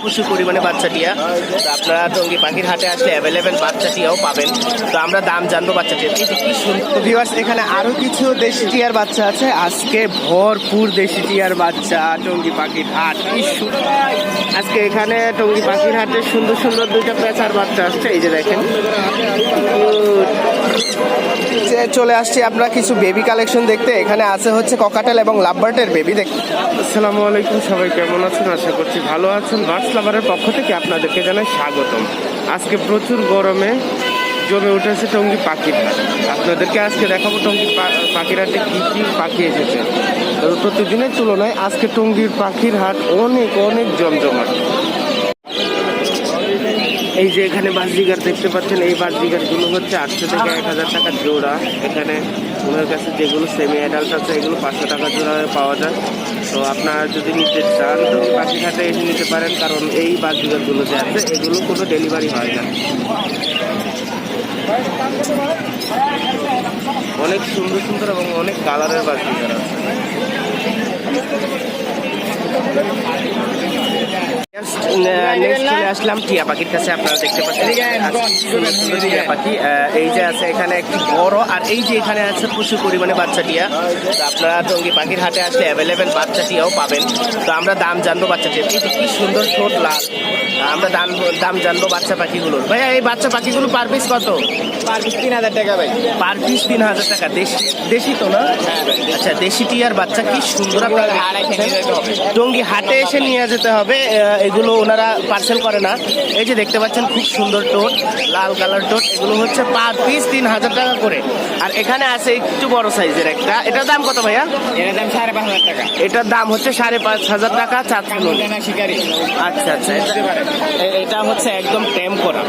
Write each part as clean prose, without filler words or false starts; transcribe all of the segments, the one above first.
প্রচুর পরিমাণে বাচ্চা টিয়া। তো আপনারা টঙ্গী পাখির হাটে আসলে অ্যাভেলেবেল বাচ্চা টিয়াও পাবেন। তো আমরা দাম জানবো বাচ্চা টিয়া কি সুন্দর। ভিউয়ার্স, এখানে আরো কিছু দেশি টিয়ার বাচ্চা আছে। আজকে ভরপুর দেশি টিয়ার বাচ্চা টঙ্গী পাখির হাট। কি আজকে এখানে টঙ্গী পাখির হাটে সুন্দর সুন্দর দুইটা পেঁচার বাচ্চা আসছে। এই যে দেখেন, চলে আসছি আমরা কিছু বেবি কালেকশন দেখতে। এখানে আছে হচ্ছে ককাটেল এবং লাভবার্ডের বেবি দেখতে। আসসালামু আলাইকুম, সবাই কেমন আছেন? আশা করছি ভালো আছেন। বার্ডস লাভারের পক্ষ থেকে আপনাদেরকে জানাই স্বাগতম। আজকে প্রচুর গরমে জমে উঠেছে টঙ্গী পাখির হাট। আপনাদেরকে আজকে দেখাবো টঙ্গী পাখির হাটে কি কি পাখি এসেছে। প্রতিদিনের তুলনায় আজকে টঙ্গীর পাখির হাট অনেক অনেক জমজমাট। এই যে এখানে বাসজিগার দেখতে পাচ্ছেন, এই বাসজিগারগুলো হচ্ছে 800 থেকে 1000 টাকা জোড়া। এখানে ওনার কাছে যেগুলো সেমি অ্যাডাল্ট আছে এগুলো 500 টাকা জোড়া পাওয়া যায়। তো আপনারা যদি নিতে চান তো পাখির হাটে এসে নিতে পারেন, কারণ এই বাসজিগারগুলো যে আছে এগুলো কোনো ডেলিভারি হয় না। অনেক সুন্দর সুন্দর এবং অনেক কালারের বাসজিগার আছে। চলে আসলাম টিয়া পাখির কাছে। আপনারা দেখতে পাচ্ছেন টিয়া পাখি এই যে আছে এখানে একটি বড়, আর এই যে এখানে আছে প্রচুর পরিমাণে বাচ্চা টিয়া। তো আপনারা টঙ্গী পাখির হাটে আসলে অ্যাভেলেবেল বাচ্চা টিয়াও পাবেন। তো আমরা দাম জানবো বাচ্চা টিয়া কি সুন্দর ঠোঁট লাল। আমরা দাম জানবো বাচ্চা পাখিগুলোর। ভাইয়া এই বাচ্চা পাখিগুলো পার পিস কত? পার পিস 3000 টাকা ভাই। পার পিস 3000 টাকা। দেশি তো না? আচ্ছা, দেশি টিয়ার বাচ্চা কি সুন্দর। আপনারা টঙ্গী হাটে এসে নিয়ে যেতে হবে, এগুলো ওনারা পার্সেল করে না। এই যে দেখতে পাচ্ছেন খুব সুন্দর টোট, লাল কালার টোট। এগুলো হচ্ছে পার পিস 3000 টাকা করে। আর এখানে আছে একটু বড় সাইজের একটা, এটার দাম কত ভাইয়া? এটার দাম 5500 টাকা। এটার দাম হচ্ছে 5500 টাকা। শিকারি। আচ্ছা আচ্ছা, এটা হচ্ছে একদম টেম করা।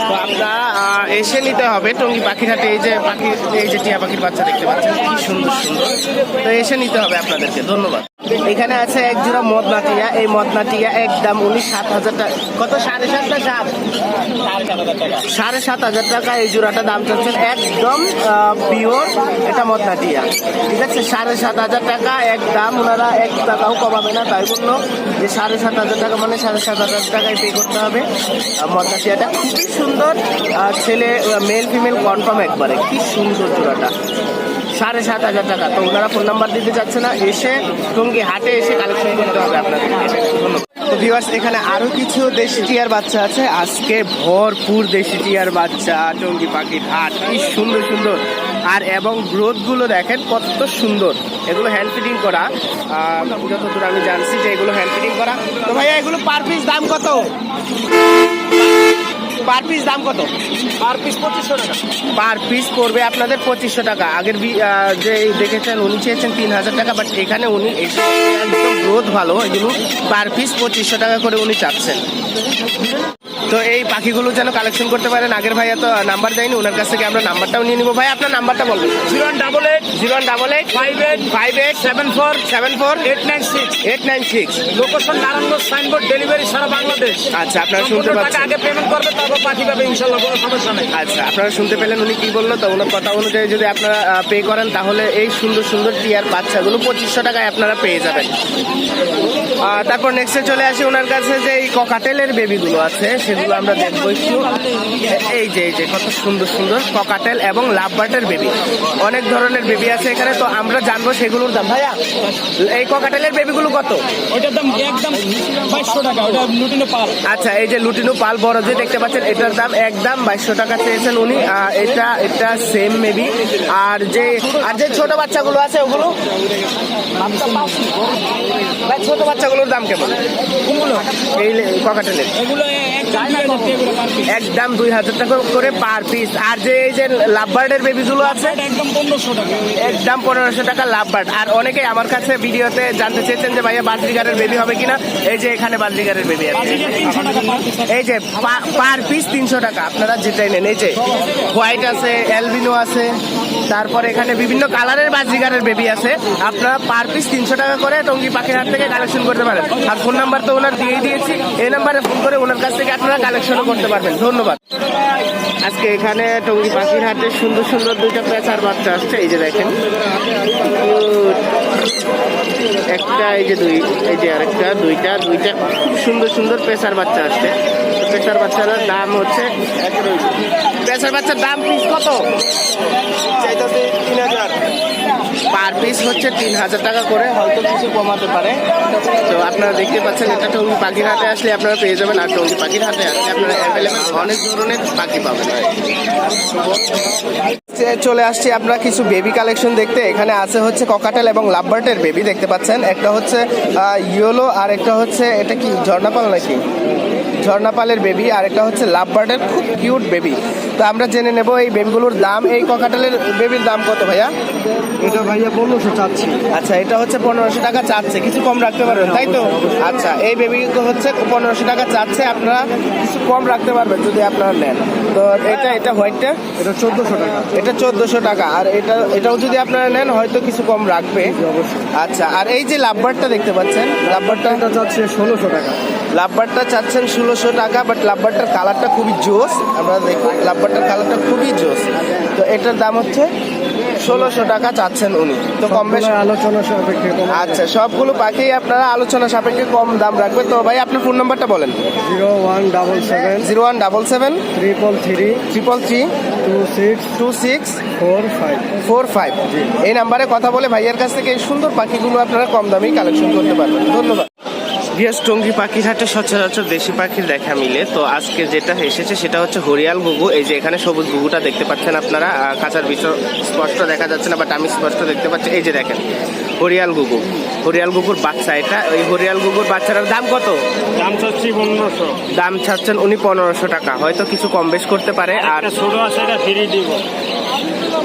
তো আপনারা এসে নিতে হবে টঙ্গী পাখির হাটে। এই যে টিয়া পাখির বাচ্চা দেখতে পাচ্ছেন কি সুন্দর সুন্দর। তো এসে নিতে হবে আপনাদেরকে। ধন্যবাদ। এখানে আছে এক জোড়া মদনা টিয়া। এই মদনা টিয়া একদম 7000 টাকা। কত? 7.5 না 7? 7,500 টাকা এই জোড়াটা দাম চাচ্ছেন। একদম পিওর এটা মদনা টিয়া, ঠিক আছে? 7,500 টাকা একদম। ওনারা 1 টাকাও কমাবে না, তাই বললো যে 7,500 টাকা মানে 7,500 টাকায় পে করতে হবে। মদনা টিয়াটা খুবই সুন্দর, ছেলে মেল ফিমেল কনফার্ম একবারে। কি সুন্দর জোড়াটা, 7,500 টাকা। তো ওনারা ফোন নাম্বার দিতে চাচ্ছে না, এসে টঙ্গী হাটে এসে কালেকশন করতে হবে আপনাদের। ধন্যবাদ। তো ভিউয়ার্স, এখানে আরো কিছু দেশি টিয়ার বাচ্চা আছে। আজকে ভরপুর দেশি টিয়ার বাচ্চা টঙ্গী পাখির হাট। কি সুন্দর সুন্দর। আর এবং গ্রোথ গুলো দেখেন কত সুন্দর। এগুলো হ্যান্ড ফিডিং করা, যতদূর আমি জানছি যে এগুলো হ্যান্ড ফিডিং করা। তো ভাইয়া এগুলো পার পিস দাম কত? পার পিস দাম কত? পার পিস 2500 টাকা। পার পিস পড়বে আপনাদের 2500 টাকা। আগের যে দেখেছেন উনি চেয়েছেন 3000 টাকা, বাট এখানে উনি একদম গ্রোথ ভালো, এগুলো পার পিস 2500 টাকা করে উনি চাচ্ছেন। তো এই পাখিগুলো যেন কালেকশন করতে পারেন। আগের ভাইয়া তো নাম্বার দেয়নি, ওনার কাছ থেকে আমরা নাম্বারটাও নিয়ে নিবো। ভাই আপনার নাম্বারটা বলবেন। 0188 58 74 896। লোকেশন নারায়ণগঞ্জ, সাইনবোর্ড, ডেলিভারি সারা বাংলাদেশ। আচ্ছা, আপনারা শুনতে পাচ্ছেন। আগে পেমেন্ট করবে, তারপর পাখি পাবে ইনশাআল্লাহ, কোনো সমস্যা নেই। আচ্ছা, আপনারা শুনতে পেলেন উনি কি বললো। তো ওনার কথা অনুযায়ী যদি আপনারা পে করেন তাহলে এই সুন্দর সুন্দর টিয়ার বাচ্চাগুলো 2500 টাকায় আপনারা পেয়ে যাবেন। তারপর নেক্সটে চলে আসি ওনার কাছে যে এই ককাটেলের বেবিগুলো আছে সেগুলো আমরা দেখবো একটু। এই যে কত সুন্দর সুন্দর ককাটেল এবং লাভবার্ডের বেবি, অনেক ধরনের বেবি আছে এখানে। তো আমরা জানবো সেগুলোর দাম। ভাইয়া এই ককাটেলের বেবিগুলো কত? ওটার দাম একদম 2200 টাকা। ওটা লুটিনো পাল। আচ্ছা, এই যে লুটিনো পাল বড় যে দেখতে পাচ্ছেন, এটার দাম একদম 2200 টাকা চেয়েছেন উনি। এটা সেম মেবি। আর যে ছোট বাচ্চাগুলো আছে ওগুলো, ছোট বাচ্চাগুলোর দাম কেমন? এই ককাটেলের এগুলো একদম 2000 টাকা করে পার পিস। আর এই যে লাভবার্ডের বেবিগুলো আছে একদম 1500 টাকা। একদম 1500 টাকা লাভবার্ড। আর অনেকেই আমার কাছে ভিডিওতে জানতে চেয়েছেন যে ভাইয়া বাজরিগারের বেবি হবে কিনা। এই যে এখানে বাজরিগারের বেবি আছে, এই যে পার পিস 300 টাকা। আপনারা যেটাই নেন, এই যে হোয়াইট আছে, অ্যালবিনো আছে, তারপর এখানে বিভিন্ন কালারের বাজরিগারের বেবি আছে। আপনারা পার পিস 300 টাকা করে টঙ্গী পাখির হাট থেকে কালেকশন করতে পারেন। আর ফোন নাম্বার তো ওনার দিয়ে দিয়েছি, এই নাম্বারে ফোন করে ওনার কাছ থেকে আপনারা কালেকশনও করতে পারবেন। ধন্যবাদ। আজকে এখানে টঙ্গী পাখির হাটে সুন্দর সুন্দর দুইটা পেঁচার বাচ্চা আসছে। এই যে দেখেন একটা, এই যে দুই, এই যে আরেকটা, দুইটা খুব সুন্দর সুন্দর পেশার বাচ্চা আসছে। পেশার বাচ্চার দাম হচ্ছে, পেশার বাচ্চার দাম পিস কত? 3000 পার পিস হচ্ছে 3000 টাকা করে, হয়তো কিছু কমাতে পারে। তো আপনারা দেখতে পাচ্ছেন এটা টঙ্গী পাখির হাটে আসলে আপনারা পেয়ে যাবেন। আর টঙ্গী পাখির হাটে আসলে আপনারা অ্যাভেলেবেল অনেক ধরনের পাখি পাবেন। চলে আসছি আমরা কিছু বেবি কালেকশন দেখতে। এখানে আছে হচ্ছে ককাটেল এবং লাভবার্ডের বেবি দেখতে পাচ্ছেন। একটা হচ্ছে ইয়েলো, আর একটা হচ্ছে এটা কি ঝর্ণাপাল নাকি, ঝর্ণাপালের বেবি, আর একটা হচ্ছে লাভবার্ডের খুব কিউট বেবি। তো আমরা জেনে নেব এই বেবিগুলোর দাম। এই ককাটেলের বেবির দাম কত ভাইয়া? এটা ভাইয়া 1500 চাচ্ছি। আচ্ছা, এটা হচ্ছে 1500 টাকা চাচ্ছে, কিছু কম রাখতে পারবেন তাই তো? আচ্ছা, এই বেবি হচ্ছে 1500 টাকা চাচ্ছে, আপনারা কিছু কম রাখতে পারবেন যদি আপনারা নেন। তো এটা হোয়াইটটা এটা 1400 টাকা। এটা 1400 টাকা, আর এটাও যদি আপনারা নেন হয়তো কিছু কম রাখবে। আচ্ছা, আর এই যে লাভবার্ডটা দেখতে পাচ্ছেন, লাভবার্ডটা চাচ্ছে 1600 টাকা। লাভবার্ডটা চাচ্ছেন 1600 টাকা, বাট লাভবার্ডটার কালারটা খুবই জোস। আমরা দেখুন লাভবার্ডটার কালারটা খুবই জোস। তো এটার দাম হচ্ছে 1600 টাকা চাচ্ছেন উনি। তো কম বেশ আলোচনা সাপেক্ষে। আচ্ছা, সবগুলো পাখি আপনারা আলোচনা সাপেক্ষে কম দাম রাখবে। তো ভাই আপনার ফোন নাম্বারটা বলেন। 0177 0177 333 333 2645 এই নাম্বারে কথা বলে ভাইয়ের কাছ থেকে এই সুন্দর পাখিগুলো আপনারা কম দামেই কালেকশন করতে পারবেন। ধন্যবাদ। ভিএস টঙ্গী পাখির হাটে সচরাচর দেশি পাখির দেখা মিলে। তো আজকে যেটা এসেছে সেটা হচ্ছে হরিয়াল ঘুঘু। এই যে এখানে সবুজ ঘুঘুটা দেখতে পাচ্ছেন আপনারা, কাঁচার বিষয় স্পষ্ট দেখা যাচ্ছে না, বাট আমি স্পষ্ট দেখতে পাচ্ছি। এই যে দেখেন হরিয়াল ঘুঘু, হরিয়াল ঘুঘুর বাচ্চা এটা। এই হরিয়াল ঘুঘুর বাচ্চাটার দাম কত? দাম চাচ্ছি 1500। দাম ছাড়ছেন উনি 1500 টাকা, হয়তো কিছু কম বেশ করতে পারে। আর ছোট আছে এটা ফ্রি দিব।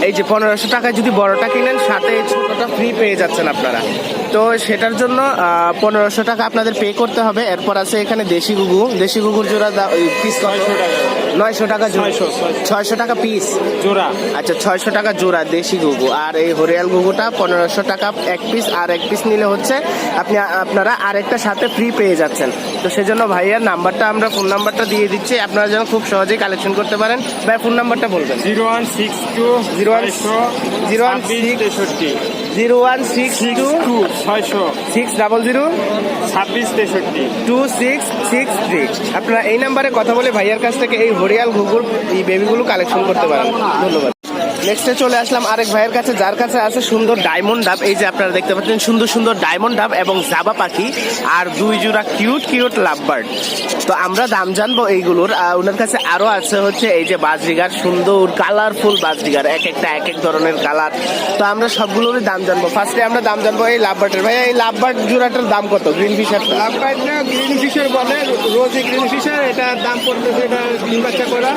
এই যে 1500 টাকায় যদি বড়টা কিনেন সাথে এই ছোটটা ফ্রি পেয়ে যাচ্ছেন আপনারা। তো সেটার জন্য 1500 টাকা আপনাদের পে করতে হবে। এরপর আছে এখানে দেশি ঘুঘু। দেশি ঘুঘুর জোড়া পিস 900 টাকা, 600 টাকা পিস জোড়া। আচ্ছা, 600 টাকা জোড়া দেশি ঘুঘু। আর এই হরিয়াল ঘুঘুটা 1500 টাকা এক পিস, আর এক পিস নিলে হচ্ছে আপনারা আরেকটা সাথে ফ্রি পেয়ে যাচ্ছেন। তো সেজন্য ভাইয়ার নাম্বারটা, আমরা ফোন নাম্বারটা দিয়ে দিচ্ছি, আপনারা যেন খুব সহজেই কালেকশন করতে পারেন। ভাই ফোন নাম্বারটা বলবেন। 0162 0162 600 2663। আপনারা এই নাম্বারে কথা বলে ভাইয়ার কাছ থেকে এই হরিয়াল ঘুঘুর এই বেবিগুলো কালেকশন করতে পারেন। ধন্যবাদ। নেক্সটে চলে আসলাম আরেক ভাইয়ের কাছে, যার কাছে আছে সুন্দর ডায়মন্ড ডাব। এই যে আপনারা দেখতে পাচ্ছেন সুন্দর সুন্দর ডায়মন্ড ডাব এবং জাবা পাখি, আর 2 জোড়া কিউট লাভবার্ড। তো আমরা দাম জানবো এইগুলোর। ওনার কাছে আরো আছে হচ্ছে এই যে বাজরিগার, সুন্দর কালারফুল বাজরিগার, এক একটা এক এক ধরনের কালার। তো আমরা সবগুলোরই দাম জানবো। ফার্স্টে আমরা দাম জানবো এই লাভবার্ডের। ভাই এই লাভবার্ড জোড়াটার দাম কত? গ্রিন ফিশার, লাভবার্ড না, গ্রিন ফিশার বলে, রোজি গ্রিন ফিশার। এটার দাম পড়তেছে, এটা ডিম বাচ্চা করা,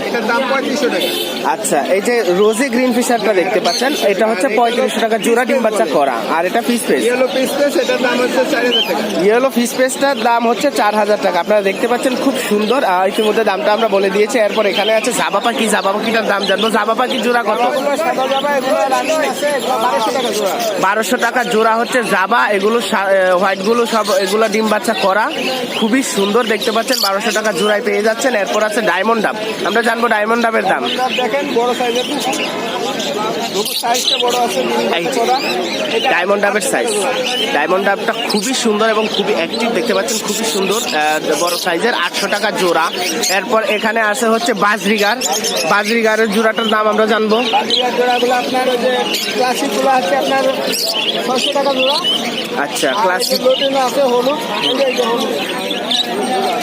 এটার দাম 3500 টাকা। আচ্ছা, এই যে রোজি গ্রিন ফিশারটা দেখতে পাচ্ছেন, এটা হচ্ছে 3500 টাকা জোড়া, ডিম বাচ্চা করা। আর এটা fish pace, yellow fish pace, এটার দাম হচ্ছে 4000 টাকা। ইয়েলো ফিশ পেসটার দাম হচ্ছে 4000 টাকা। আপনারা দেখতে পাচ্ছেন খুব সুন্দর। ইতিমধ্যে দামটা আমরা বলে দিয়েছি। এরপর এখানে আছে জাবা পাখি, জাবা পাখিটার দাম জানবো। জাবা পাখির জোড়া কত? 1200 টাকা জোড়া হচ্ছে জাবা। এগুলো হোয়াইট গুলো সব এগুলো ডিম বাচ্চা করা, খুবই সুন্দর দেখতে পাচ্ছেন। 1200 টাকা জোড়ায় পেয়ে যাচ্ছেন। এরপর আছে ডায়মন্ড ডাব। আমরা জানবো ডায়মন্ড ডাবের দাম। দেখেন বড় সাইজের, সাইজটা বড় আছে। ডায়মন্ড ডাবের সাইজ, ডায়মন্ড ডাবটা খুবই সুন্দর এবং খুবই অ্যাক্টিভ দেখতে পাচ্ছেন, খুবই সুন্দর বড় সাইজের, 800 টাকা জোড়া। এরপর এখানে আছে হচ্ছে বাজরিগার। বাজরিগারের জোড়াটার দাম আমরা জানবো। জোড়াগুলো আপনার ওই যে ক্লাসিক গুলো আছে আপনার 600 টাকা জোড়া। আচ্ছা, ক্লাসিক লোটিনো আছে হলুদ,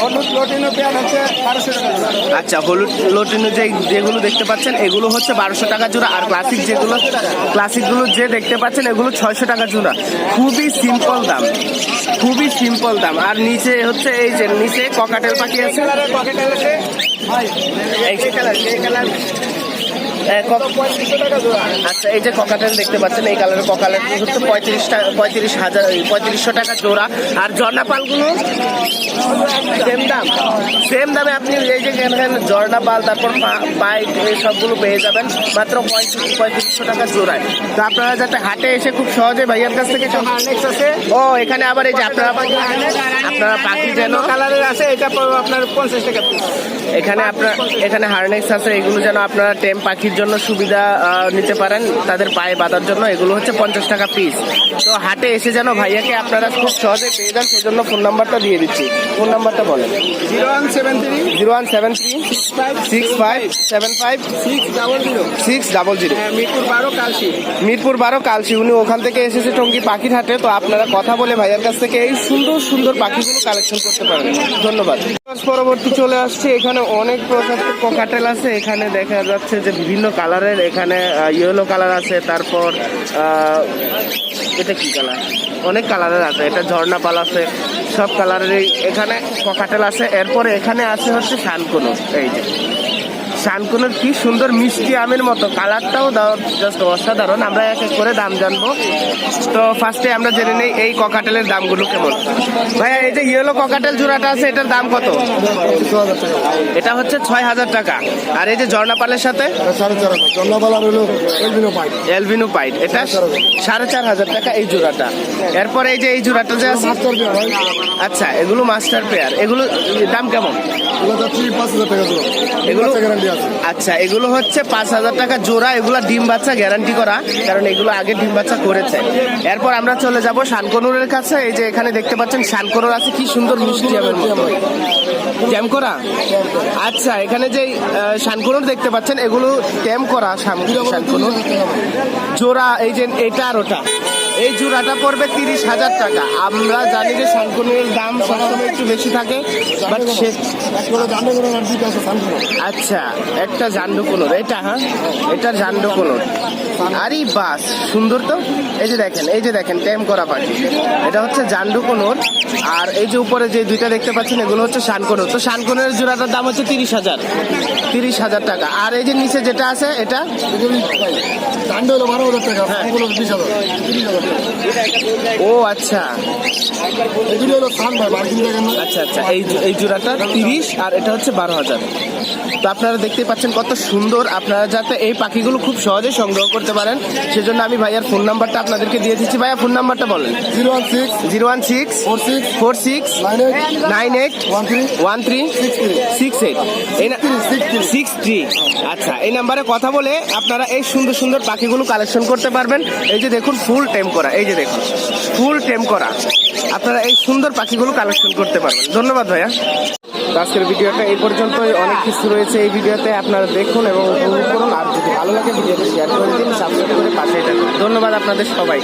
হলুদ লোটিনো প্যান হচ্ছে 1200 টাকা জোড়া। আচ্ছা, হলুদ লোটিনো যেগুলো দেখতে পাচ্ছেন এগুলো হচ্ছে 1200 টাকা জোড়া। আর ক্লাসিক ক্লাসিকগুলো যে দেখতে পাচ্ছেন এগুলো 600 টাকা জোড়া। খুবই সিম্পল দাম, খুবই সিম্পল দাম। আর নিচে হচ্ছে এই যে নিচে ককাটেল পাখি আছে। আচ্ছা, এই যে ককাটেল দেখতে পাচ্ছেন, এই কালারের ককাটেল হচ্ছে 3500 টাকা জোড়া। আর জর্নাপালগুলো সেম দাম, সেম দামে আপনি এই যে এখানে ঝর্ণা পাল তারপর পাইপ এই সবগুলো পেয়ে যাবেন মাত্র 3500 টাকা জোড়ায়। তো আপনারা যাতে হাটে এসে খুব সহজে ভাইয়ার কাছ থেকে হার্নেক্স আছে, ও এখানে আবার এই যে আপনারা পাখি যেন কালারের আছে, এটা পড়বে আপনার 50 টাকা পিস। এখানে হার্নেক্স আছে, এগুলো যেন আপনারা টেম পাখির জন্য সুবিধা নিতে পারেন, তাদের পায়ে বাঁধার জন্য। এগুলো হচ্ছে 50 টাকা পিস। তো হাটে এসে যেন ভাইয়াকে আপনারা খুব সহজে পেয়ে যান, সেই জন্য ফোন নাম্বারটা দিয়ে দিচ্ছি। ফোন নাম্বারটা বলেন। 0173 017365756000। মিরপুর 12 কালশি। মিরপুর 12 কালশি। উনি ওখান থেকে এসেছে টঙ্গী পাখির হাটে। তো আপনারা কথা বলে ভাইয়ার কাছ থেকে এই সুন্দর সুন্দর পাখিগুলো কালেকশন করতে পারেন। ধন্যবাদ। পরবর্তী চলে আসছে, এখানে অনেক প্রজাতির ককাটেল আছে। এখানে দেখা যাচ্ছে যে বিভিন্ন কালারের, এখানে ইয়েলো কালার আছে, তারপর এটা কি কালার, অনেক কালারের আছে। এটা ঝর্ণা পাল আছে, সব কালারেরই এখানে ককাটেল আছে। এরপরে এখানে আছে হচ্ছে শানকুনো। এই যে শানকুনোর কি সুন্দর মিষ্টি আমের মতো কালারটাও জাস্ট অসাধারণ। আমরা এক এক করে দাম জানবো। তো ফার্স্টে আমরা জেনে নেই এই ককাটেলের দামগুলো কেমন। ভাইয়া এই যে ইয়েলো ককাটেল জোড়াটা আছে, এটার দাম কত? এটা হচ্ছে 6000 টাকা। আর এই যে ঝর্ণাপালের সাথে এলবিনো পাইট, এটা 4500 টাকা এই জোড়াটা। এরপরে এই যে এই জোড়াটা যে আছে, আচ্ছা এগুলো মাস্টার পেয়ার, এগুলো দাম কেমন? এগুলো আচ্ছা এগুলো হচ্ছে 5000 টাকা জোড়া। এগুলো ডিম বাচ্চা গ্যারান্টি করা, কারণ এগুলো আগে ডিম বাচ্চা করেছে। এরপর আমরা চলে যাব শানকনুরের কাছে। এই যে এখানে দেখতে পাচ্ছেন শানকনুর আছে, কি সুন্দর মিষ্টি আমের মতো ট্যাম করা। আচ্ছা এখানে যে শানকনুর দেখতে পাচ্ছেন, এগুলো ট্যাম করা শানকনুর জোড়া। এই যে এটা আর ওটা, এই জোড়াটা পড়বে 30,000 টাকা। আমরা জানি যে শানকনুরের দাম সবসময় একটু বেশি থাকে, বাট সে আচ্ছা একটা জান্ডু কোনোর, এটা হ্যাঁ এটা জান্ডু কোনোর। আরে বাস সুন্দর তো। এই যে দেখেন টেম করা পাখি, এটা হচ্ছে জান্ডু কোনোর। আর এই যে উপরে যে দুইটা দেখতে পাচ্ছেন, এগুলো হচ্ছে শানকনুর। তো শানকনুরের জোড়াটার দাম হচ্ছে 30,000 টাকা। আর এই যে নিচে যেটা আছে, এটা ও আচ্ছা আচ্ছা আচ্ছা এই জোড়াটা 30 আর এটা হচ্ছে 12,000। তো আপনারা দেখতে পাচ্ছেন কত সুন্দর। আপনারা যাতে এই পাখিগুলো খুব সহজে সংগ্রহ করতে পারেন, সেজন্য আমি ভাইয়ার ফোন নাম্বারটা আপনাদেরকে দিয়ে দিচ্ছি। ভাইয়া ফোন নাম্বারটা বলেন। 01646981363 আচ্ছা এই নাম্বারে কথা বলে আপনারা এই সুন্দর সুন্দর পাখিগুলো কালেকশন করতে পারবেন। এই যে দেখুন ফুল টেম করা, এই যে দেখুন ফুল টেম করা, আপনারা এই সুন্দর পাখিগুলো কালেকশন করতে পারবেন। ধন্যবাদ ভাইয়া। আজকের ভিডিওটা এই পর্যন্তই। অনেক কিছু রয়েছে এই ভিডিওতে, আপনারা দেখুন এবং উপভোগ করুন। আর যদি ভালো লাগে ভিডিওটা শেয়ার করে দিন, সাবস্ক্রাইব করে পাশেই থাকুন। ধন্যবাদ আপনাদের সবাই।